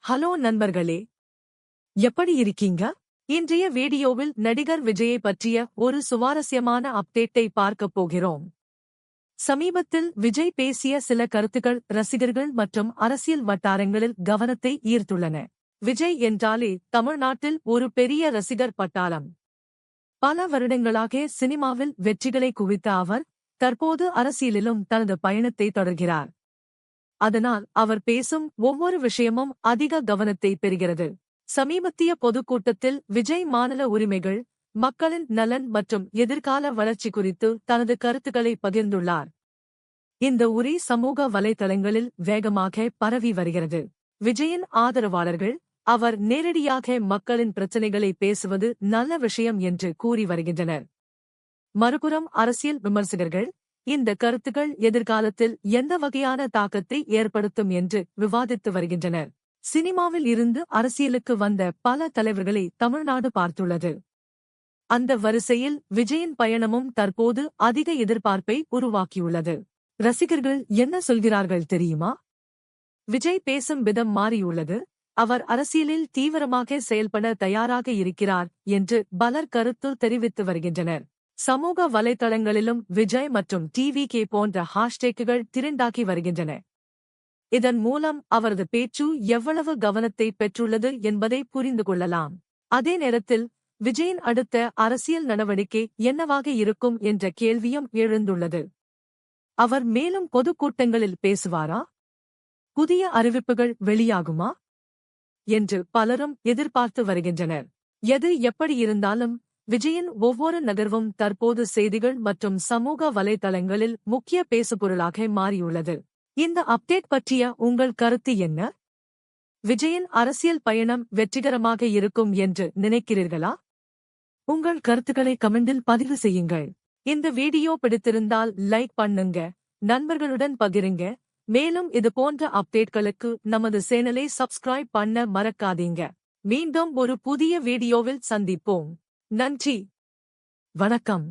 Hello நண்பர்களே, எப்படி இருக்கீங்க? இன்றைய வீடியோவில் நடிகர் விஜயை பற்றிய ஒரு சுவாரஸ்யமான அப்டேட்டை பார்க்கப் போகிறோம். சமீபத்தில் விஜய் பேசிய சில கருத்துக்கள் ரசிகர்கள் மற்றும் அரசியல் வட்டாரங்களில் கவனத்தை ஈர்த்துள்ளன. விஜய் என்றாலே தமிழ்நாட்டில் ஒரு பெரிய ரசிகர் பட்டாளம். பல வருடங்களாக சினிமாவில் வெற்றிகளை குவித்த அவர் தற்போது அரசியலிலும் தனது பயணத்தை தொடர்கிறார். அதனால் அவர் பேசும் ஒவ்வொரு விஷயமும் அதிக கவனத்தை பெறுகிறது. சமீபத்திய பொதுக்கூட்டத்தில் விஜய் மாநில உரிமைகள், மக்களின் நலன் மற்றும் எதிர்கால வளர்ச்சி குறித்து தனது கருத்துக்களை பகிர்ந்துள்ளார். இந்த உரை சமூக வலைதளங்களில் வேகமாக பரவி வருகிறது. விஜயின் ஆதரவாளர்கள் அவர் நேரடியாக மக்களின் பிரச்சினைகளை பேசுவது நல்ல விஷயம் என்று கூறி வருகின்றனர். மறுபுறம் அரசியல் விமர்சகர்கள் இந்த கருத்துக்கள் எதிர்காலத்தில் எந்த வகையான தாக்கத்தை ஏற்படுத்தும் என்று விவாதித்து வருகின்றனர். சினிமாவில் இருந்து அரசியலுக்கு வந்த பல தலைவர்களை தமிழ்நாடு பார்த்துள்ளது. அந்த வரிசையில் விஜயின் பயணமும் தற்போது அதிக எதிர்பார்ப்பை உருவாக்கியுள்ளது. ரசிகர்கள் என்ன சொல்கிறார்கள் தெரியுமா? விஜய் பேசும் விதம் மாறியுள்ளது. அவர் அரசியலில் தீவிரமாக செயல்பட தயாராக இருக்கிறார் என்று பலர் கருத்து தெரிவித்து வருகின்றனர். சமூக வலைதளங்களிலும் விஜய் மற்றும் டிவிகே போன்ற ஹாஷ்டேக்குகள் திரண்டாகி வருகின்றன. இதன் மூலம் அவரது பேச்சு எவ்வளவு கவனத்தை பெற்றுள்ளது என்பதை புரிந்து கொள்ளலாம். அதே நேரத்தில் விஜயின் அடுத்த அரசியல் நடவடிக்கை என்னவாக இருக்கும் என்ற கேள்வியும் எழுந்துள்ளது. அவர் மேலும் பொதுக்கூட்டங்களில் பேசுவாரா? புதிய அறிவிப்புகள் வெளியாகுமா என்று பலரும் எதிர்பார்த்து வருகின்றனர். எது எப்படியிருந்தாலும் விஜயின் ஒவ்வொரு நகர்வும் தற்போது செய்திகள் மற்றும் சமூக வலைதளங்களில் முக்கிய பேசுபொருளாக மாறியுள்ளது. இந்த அப்டேட் பற்றிய உங்கள் கருத்து என்ன? விஜயின் அரசியல் பயணம் வெற்றிகரமாக இருக்கும் என்று நினைக்கிறீர்களா? உங்கள் கருத்துக்களை கமெண்டில் பதிவு செய்யுங்கள். இந்த வீடியோ பிடித்திருந்தால் லைக் பண்ணுங்க, நண்பர்களுடன் பகிருங்க. மேலும் இது போன்ற அப்டேட்களுக்கு நமது சேனலை சப்ஸ்கிரைப் பண்ண மறக்காதீங்க. மீண்டும் ஒரு புதிய வீடியோவில் சந்திப்போம். நன்றி, வணக்கம்.